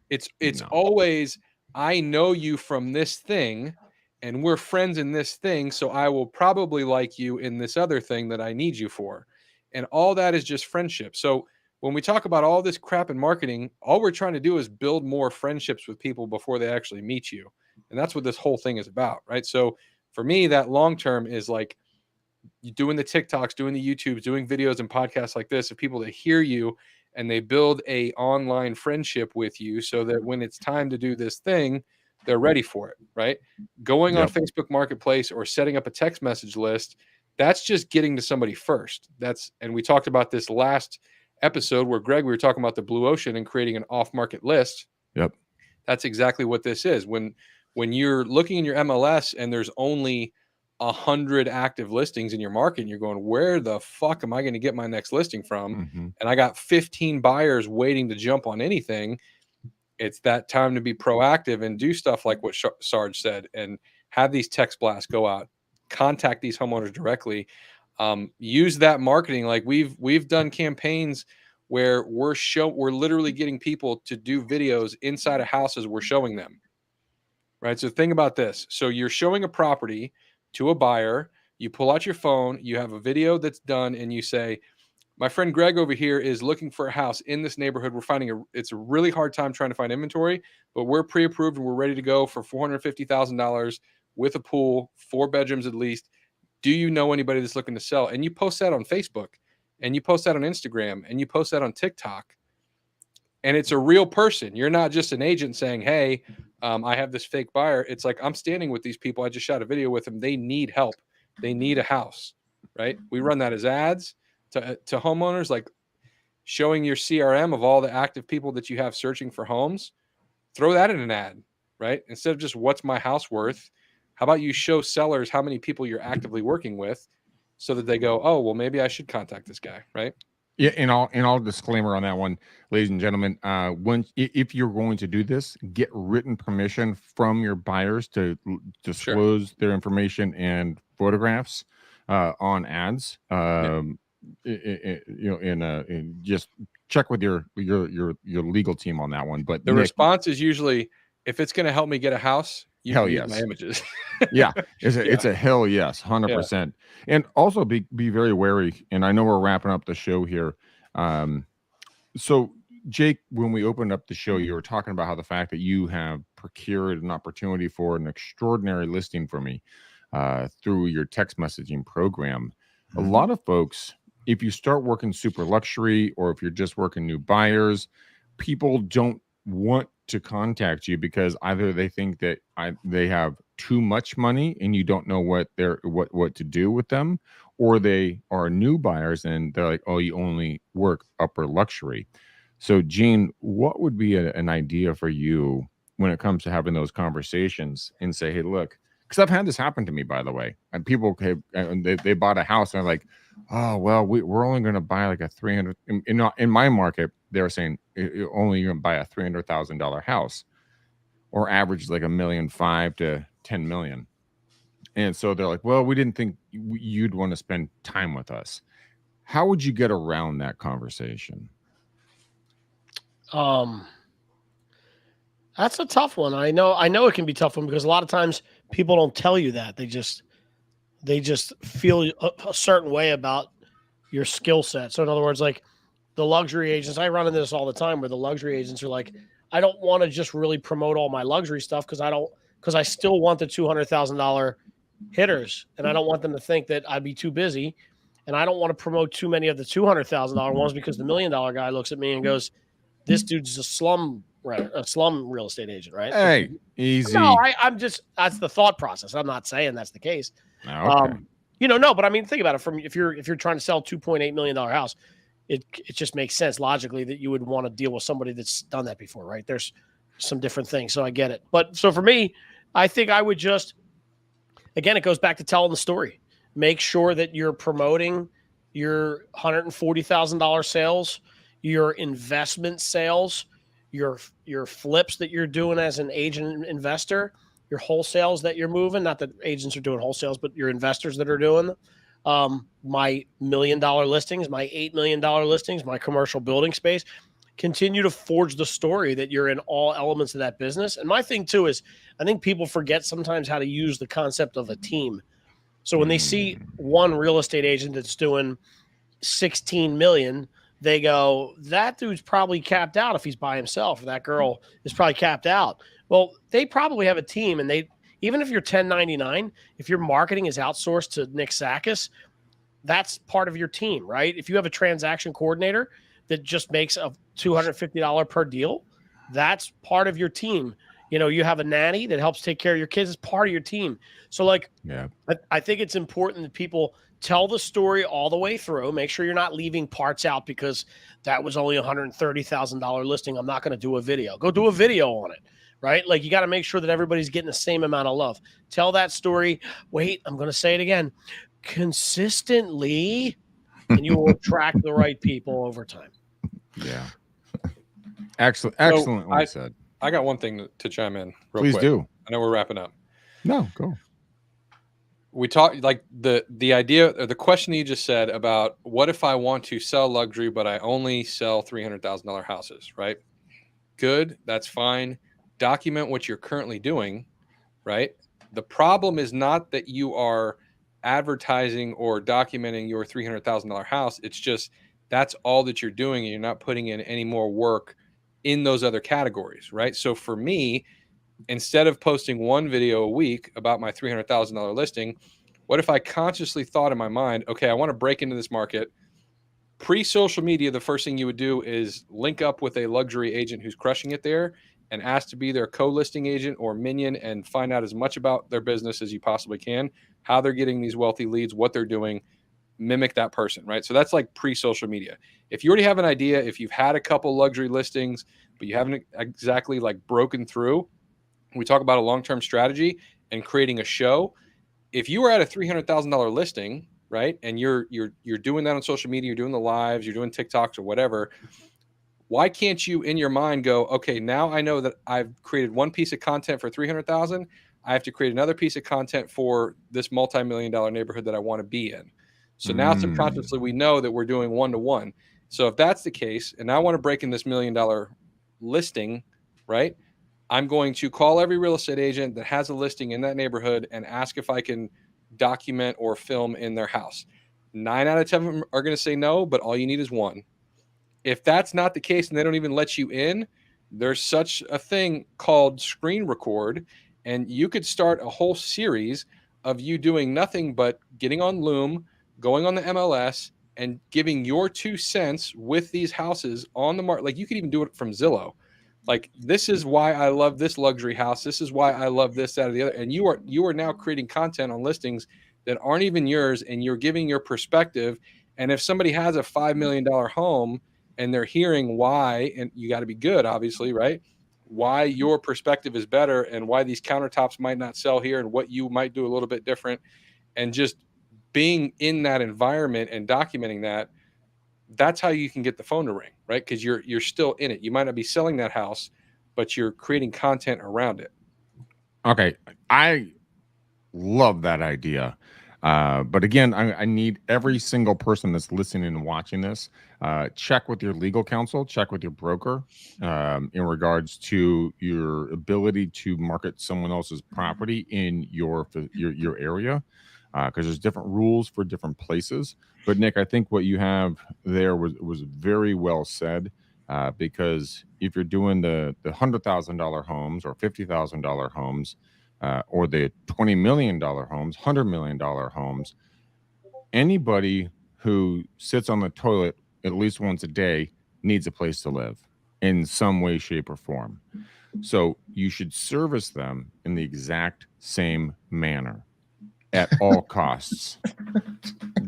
Speaker 3: It's
Speaker 1: No.
Speaker 3: always, "I know you from this thing and we're friends in this thing, so I will probably like you in this other thing that I need you for." And all that is just friendship. So when we talk about all this crap in marketing, all we're trying to do is build more friendships with people before they actually meet you. And that's what this whole thing is about, right? So for me, that long term is like you doing the TikToks, doing the YouTubes, doing videos and podcasts like this of people that hear you and they build a online friendship with you so that when it's time to do this thing, they're ready for it, right? Going on
Speaker 1: Yep.
Speaker 3: Facebook Marketplace or setting up a text message list, that's just getting to somebody first. And we talked about this last episode where Greg, we were talking about the blue ocean and creating an off-market list.
Speaker 1: Yep.
Speaker 3: That's exactly what this is. When you're looking in your MLS and there's only 100 active listings in your market, and you're going, where the fuck am I going to get my next listing from?
Speaker 1: Mhm.
Speaker 3: And I got 15 buyers waiting to jump on anything. It's that time to be proactive and do stuff like what Sarge said, and have these text blasts go out, contact these homeowners directly, use that marketing. Like we've done campaigns where we're literally getting people to do videos inside of houses we're showing them. Right. So think about this. So you're showing a property to a buyer, you pull out your phone, you have a video that's done, and you say, "My friend Greg over here is looking for a house in this neighborhood. We're finding it's a really hard time trying to find inventory, but we're pre-approved and we're ready to go for $450,000 with a pool, 4 bedrooms at least. Do you know anybody that's looking to sell?" And you post that on Facebook, and you post that on Instagram, and you post that on TikTok. And it's a real person. You're not just an agent saying, "Hey, I have this fake buyer." It's like, I'm standing with these people. I just shot a video with them. They need help. They need a house, right? We run that as ads to homeowners, like showing your CRM of all the active people that you have searching for homes. Throw that in an ad, right? Instead of just what's my house worth, how about you show sellers how many people you're actively working with so that they go, "Oh, well, maybe I should contact this guy," right?
Speaker 1: Yeah, and all disclaimer on that one, ladies and gentlemen. If you're going to do this, get written permission from your buyers to disclose their information and photographs on ads. And just check with your legal team on that one. But
Speaker 3: The
Speaker 1: Nick,
Speaker 3: response is usually, "If it's going to help me get a house, you
Speaker 1: hell
Speaker 3: can use
Speaker 1: yes.
Speaker 3: my images."
Speaker 1: Yeah, it's a hell yes, 100%. And also be very wary. And I know we're wrapping up the show here. So Jake, when we opened up the show, you were talking about how the fact that you have procured an opportunity for an extraordinary listing for me through your text messaging program. A lot of folks, if you start working super luxury or if you're just working new buyers, people don't want to contact you because either they think that they have too much money and you don't know what to do with them, or they are new buyers and they're like, "Oh, you only work upper luxury." So, Gene, what would be an idea for you when it comes to having those conversations and say, "Hey, look," because I've had this happen to me, by the way, and people have, and they bought a house and they're like, "Oh, well, we're only going to buy like a 300." In my market, they're saying only you're going to buy a $300,000 house, or average like $1.5 million to $10 million. And so they're like, "Well, we didn't think you'd want to spend time with us." How would you get around that conversation?
Speaker 4: That's a tough one. I know it can be a tough one because a lot of times people don't tell you that. They just feel a certain way about your skill set. So in other words, like the luxury agents, I run into this all the time where the luxury agents are like, "I don't want to just really promote all my luxury stuff because I still want the $200,000 hitters, and I don't want them to think that I'd be too busy, and I don't want to promote too many of the $200,000 ones because the $1 million guy looks at me and goes, "This dude's a slum real estate agent, right?"
Speaker 1: Hey, easy.
Speaker 4: No, I'm just that's the thought process. I'm not saying that's the case.
Speaker 1: Okay.
Speaker 4: No, but I mean, think about it. From if you're trying to sell $2.8 million house, it just makes sense logically that you would want to deal with somebody that's done that before, right? There's some different things, so I get it. But so for me, I think I would just, again, it goes back to telling the story. Make sure that you're promoting your $140,000 sales, your investment sales, your flips that you're doing as an agent investor, your wholesales that you're moving. Not that agents are doing wholesales, but your investors that are doing them. My $1 million listings, my $8 million listings, my commercial building space. Continue to forge the story that you're in all elements of that business. And my thing too is, I think people forget sometimes how to use the concept of a team. So when they see one real estate agent that's doing 16 million, they go, that dude's probably capped out if he's by himself, or that girl is probably capped out. Well, they probably have a team, and they, even if you're 1099, if your marketing is outsourced to Nick Sakis, that's part of your team, right? If you have a transaction coordinator that just makes a $250 per deal, that's part of your team. You have a nanny that helps take care of your kids. It's part of your team. So like,
Speaker 1: Yeah,
Speaker 4: I think it's important that people tell the story all the way through. Make sure you're not leaving parts out because that was only $130,000 listing. I'm not going to do a video. Go do a video on it, right? Like, you got to make sure that everybody's getting the same amount of love. Tell that story. Wait, I'm going to say it again. Consistently, and you will attract the right people over time.
Speaker 1: yeah. Excellently said.
Speaker 3: I got one thing to chime in real
Speaker 1: Please
Speaker 3: quick.
Speaker 1: do.
Speaker 3: I know we're wrapping up.
Speaker 1: No, go.
Speaker 3: We talked like the idea or the question you just said about what if I want to sell luxury, but I only sell $300,000 houses, right? Good. That's fine. Document what you're currently doing, right? The problem is not that you are advertising or documenting your $300,000 house. It's just that's all that you're doing, and you're not putting in any more work in those other categories, right? So for me, instead of posting one video a week about my $300,000 listing, what if I consciously thought in my mind, okay, I want to break into this market. Pre-social media, the first thing you would do is link up with a luxury agent who's crushing it there and ask to be their co-listing agent or minion and find out as much about their business as you possibly can, how they're getting these wealthy leads, what they're doing, mimic that person, right? So that's like pre-social media. If you already have an idea, if you've had a couple luxury listings, but you haven't exactly like broken through, we talk about a long-term strategy and creating a show. If you are at a $300,000 listing, right, and you're doing that on social media, you're doing the lives, you're doing TikToks or whatever, why can't you in your mind go, okay, now I know that I've created one piece of content for 300,000. I have to create another piece of content for this multi-million-dollar neighborhood that I want to be in. So now subconsciously we know that we're doing one-to-one. So if that's the case, and I want to break in this $1 million listing, right, I'm going to call every real estate agent that has a listing in that neighborhood and ask if I can document or film in their house. 9 out of 10 of them are going to say no, but all you need is one. If that's not the case and they don't even let you in, there's such a thing called screen record, and you could start a whole series of you doing nothing but getting on Loom, going on the MLS, and giving your 2 cents with these houses on the market. Like, you could even do it from Zillow. Like, this is why I love this luxury house. This is why I love this, that, or the other. And you are now creating content on listings that aren't even yours, and you're giving your perspective. And if somebody has a $5 million home and they're hearing why, and you got to be good, obviously, right? Why your perspective is better and why these countertops might not sell here and what you might do a little bit different, and just being in that environment and documenting that, that's how you can get the phone to ring, right? Because you're still in it. You might not be selling that house, but you're creating content around it.
Speaker 1: Okay, I love that idea. But again, I need every single person that's listening and watching this, check with your legal counsel, check with your broker in regards to your ability to market someone else's property in your area, because there's different rules for different places. But Nick, I think what you have there was very well said, because if you're doing the $100,000 homes or $50,000 homes, or the $20 million homes, $100 million homes. Anybody who sits on the toilet at least once a day needs a place to live in some way, shape, or form. So you should service them in the exact same manner at all costs.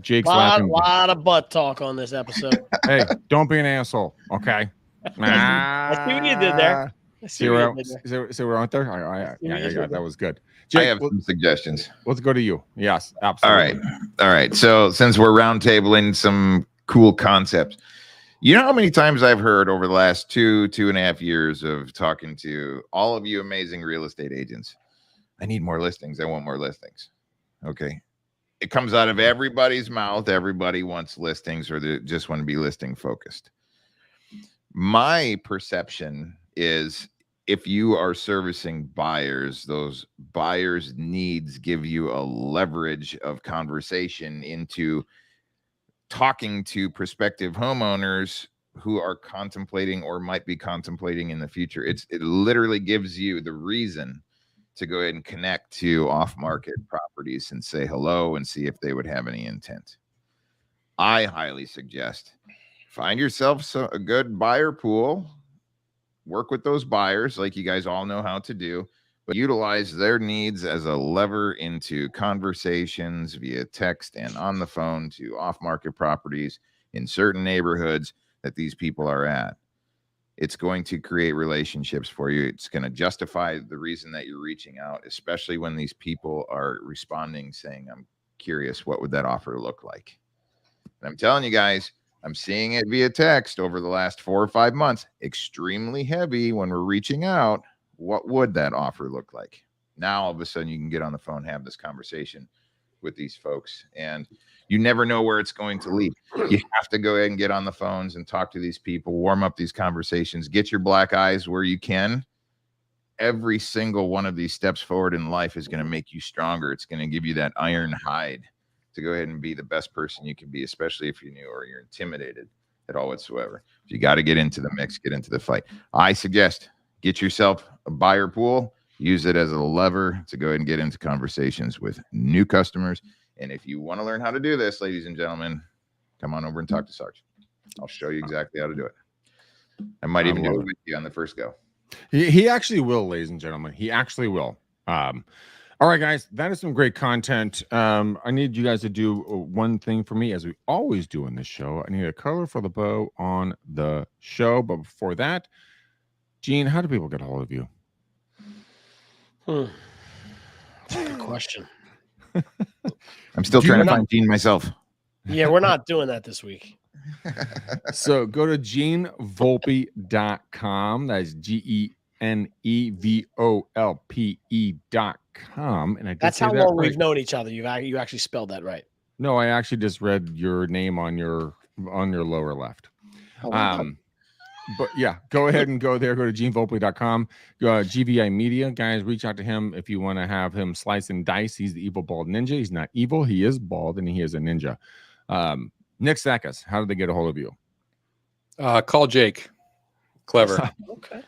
Speaker 1: Jake's laughing.
Speaker 4: Lot of butt talk on this episode.
Speaker 1: Hey, don't be an asshole, okay?
Speaker 4: I see what you did there.
Speaker 1: See we're out there? Yeah, that was good. Jake,
Speaker 2: I have some suggestions.
Speaker 1: Let's go to you. Yes, absolutely.
Speaker 2: All right. So since we're roundtabling some cool concepts, you know how many times I've heard over the last 2.5 years of talking to all of you amazing real estate agents, I need more listings. I want more listings. Okay. It comes out of everybody's mouth. Everybody wants listings, or they just want to be listing focused. My perception is, if you are servicing buyers, those buyers' needs give you a leverage of conversation into talking to prospective homeowners who are contemplating or might be contemplating in the future. It literally gives you the reason to go ahead and connect to off-market properties and say hello and see if they would have any intent. I highly suggest find yourself a good buyer pool, work with those buyers like you guys all know how to do, but utilize their needs as a lever into conversations via text and on the phone to off-market properties in certain neighborhoods that these people are at. It's going to create relationships for you. It's going to justify the reason that you're reaching out, especially when these people are responding saying, I'm curious, what would that offer look like? And I'm telling you guys, I'm seeing it via text over the last 4 or 5 months, extremely heavy when we're reaching out. What would that offer look like? Now, all of a sudden, you can get on the phone, have this conversation with these folks, and you never know where it's going to lead. You have to go ahead and get on the phones and talk to these people, warm up these conversations, get your black eyes where you can. Every single one of these steps forward in life is going to make you stronger. It's going to give you that iron hide to go ahead and be the best person you can be, especially if you're new or you're intimidated at all whatsoever. You got to get into the mix, get into the fight. I suggest get yourself a buyer pool, use it as a lever to go ahead and get into conversations with new customers. And if you want to learn how to do this, ladies and gentlemen, come on over and talk to Sarge. I'll show you exactly how to do it. I might even do it with you on the first go.
Speaker 1: He actually will, ladies and gentlemen. He actually will. All right, guys, that is some great content. I need you guys to do one thing for me, as we always do in this show. I need a color for the bow on the show. But before that, Gene, how do people get a hold of you?
Speaker 4: That's a good question.
Speaker 2: I'm still trying to find Gene myself.
Speaker 4: Yeah, we're not doing that this week.
Speaker 1: So go to GeneVolpe.com. That's GeneVolpe.com. And
Speaker 4: that's how long we've known each other. You actually spelled that right.
Speaker 1: No, I actually just read your name on your lower left. But yeah, go ahead and go there. Go to GeneVolpe.com. GVI Media, guys, reach out to him if you want to have him slice and dice. He's the evil bald ninja. He's not evil. He is bald, and he is a ninja. Nick Sackis, how did they get a hold of you?
Speaker 3: Call Jake. Clever.
Speaker 4: Okay.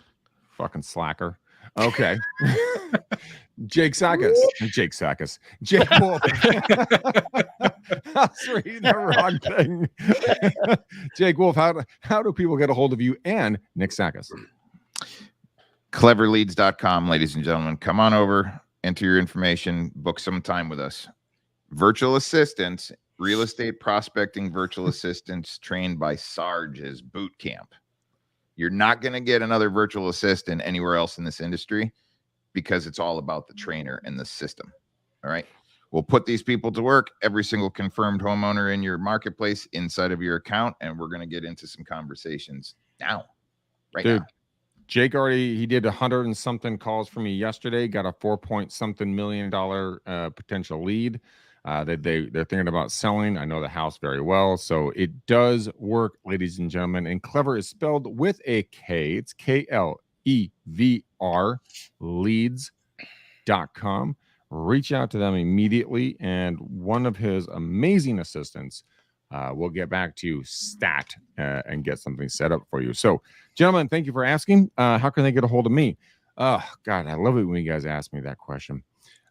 Speaker 1: Fucking slacker. Okay. Jake Sackis. Jake Wolf. I was reading the wrong thing. Jake Wolf, how do people get a hold of you and Nick Sackis?
Speaker 2: Cleverleads.com, ladies and gentlemen. Come on over, enter your information, book some time with us. Virtual assistants, real estate prospecting virtual assistants trained by Sarge's boot camp. You're not going to get another virtual assistant anywhere else in this industry, because it's all about the trainer and the system. All right. We'll put these people to work, every single confirmed homeowner in your marketplace inside of your account. And we're going to get into some conversations now. Dude, now.
Speaker 1: Jake he did 100 and something calls for me yesterday, got a $4.something million potential lead. They're thinking about selling. I know the house very well. So it does work, ladies and gentlemen. And Clever is spelled with a K. It's KLEVR, leads.com. Reach out to them immediately, and one of his amazing assistants will get back to you stat and get something set up for you. So, gentlemen, thank you for asking. How can they get a hold of me? Oh, God, I love it when you guys ask me that question.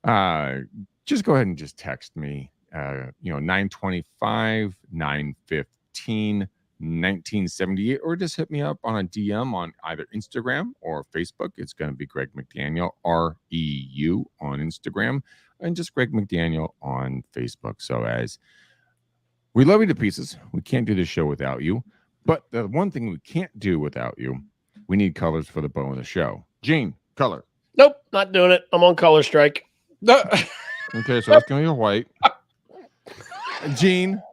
Speaker 1: just go ahead and just text me. 925 915 1978, or just hit me up on a DM on either Instagram or Facebook. It's going to be Greg McDaniel, REU on Instagram, and just Greg McDaniel on Facebook. So as we love you to pieces, we can't do this show without you. But the one thing we can't do without you, we need colors for the bow of the show. Gene, color.
Speaker 4: Nope, not doing it. I'm on color strike.
Speaker 1: Okay, so it's going to be a white. Gene,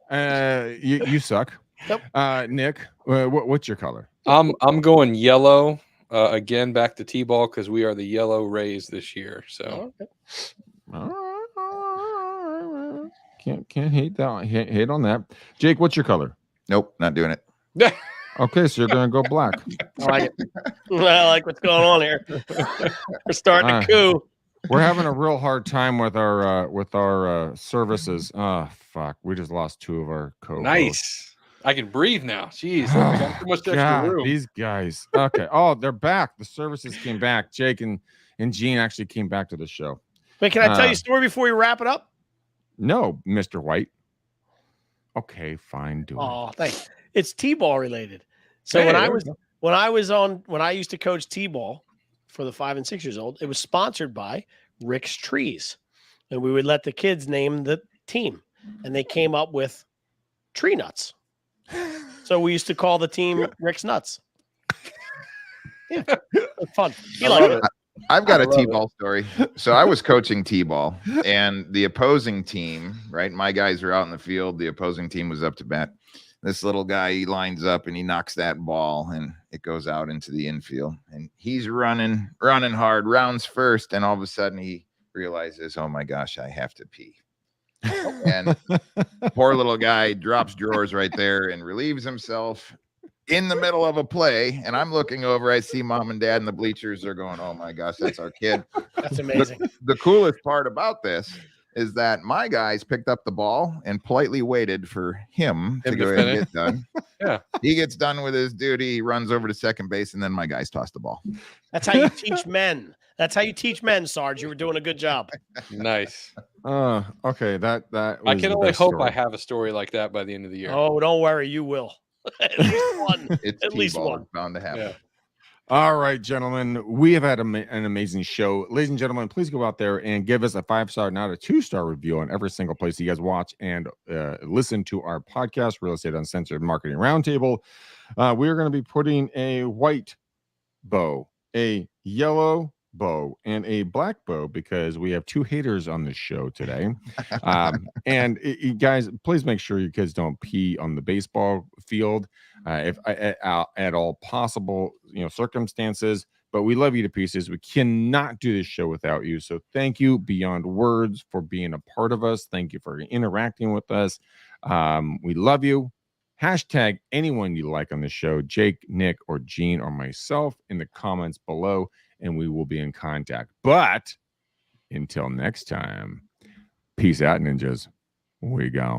Speaker 1: you suck.
Speaker 4: Yep.
Speaker 1: Nick, what's your color?
Speaker 3: I'm going yellow again. Back to T-ball because we are the Yellow Rays this year. So
Speaker 1: can't hate that. Hate on that. Jake, what's your color?
Speaker 2: Nope, not doing it.
Speaker 1: Okay, so you're gonna go black.
Speaker 4: I like it. I like what's going on here. We're starting a coup.
Speaker 1: We're having a real hard time with our services. Oh fuck, we just lost 2 of our co-hosts.
Speaker 3: Nice. I can breathe now. Jeez, I got too much extra room.
Speaker 1: These guys. Okay. Oh, they're back. The services came back. Jake and Gene actually came back to the show.
Speaker 4: Wait, can I tell you a story before we wrap it up?
Speaker 1: No, Mr. White. Okay, fine. Do it.
Speaker 4: Oh, thanks. It's T-ball related. So when I used to coach T-ball for the 5 and 6 years old, it was sponsored by Rick's Trees, and we would let the kids name the team, and they came up with tree nuts. So we used to call the team Rick's Nuts. Yeah, it's fun. You like it?
Speaker 2: I've got a T-ball story. So I was coaching T-ball, and the opposing team, right? My guys were out in the field. The opposing team was up to bat. This little guy, he lines up and he knocks that ball, and it goes out into the infield. And he's running hard, rounds first, and all of a sudden he realizes, oh my gosh, I have to pee. And poor little guy drops drawers right there and relieves himself in the middle of a play. And I'm looking over, I see mom and dad in the bleachers. They're going, oh my gosh, that's our kid.
Speaker 4: That's amazing.
Speaker 2: The coolest part about this is that my guys picked up the ball and politely waited for him to go ahead and get done.
Speaker 3: Yeah.
Speaker 2: He gets done with his duty. He runs over to second base, and then my guys toss the ball.
Speaker 4: That's how you teach men. That's how you teach men, Sarge. You were doing a good job.
Speaker 3: Nice.
Speaker 1: Okay. That
Speaker 3: I can only hope I have a story like that by the end of the year.
Speaker 4: Oh, don't worry, you will. At least one.
Speaker 2: It's
Speaker 4: At least
Speaker 2: T-ball.
Speaker 4: one.
Speaker 2: It's bound to happen.
Speaker 3: Yeah.
Speaker 1: All right, gentlemen, we have had an amazing show. Ladies and gentlemen, please go out there and give us a 5-star, not a 2-star review on every single place you guys watch and listen to our podcast, Real Estate Uncensored Marketing Roundtable. We are going to be putting a white bow, a yellow bow, and a black bow because we have 2 haters on this show today. And you guys, please make sure your kids don't pee on the baseball field if at all possible, circumstances. But we love you to pieces. We cannot do this show without you. So thank you beyond words for being a part of us. Thank you for interacting with us. We love you. Hashtag anyone you like on the show, Jake, Nick, or Gene, or myself in the comments below, and we will be in contact. But until next time, peace out, ninjas. We go.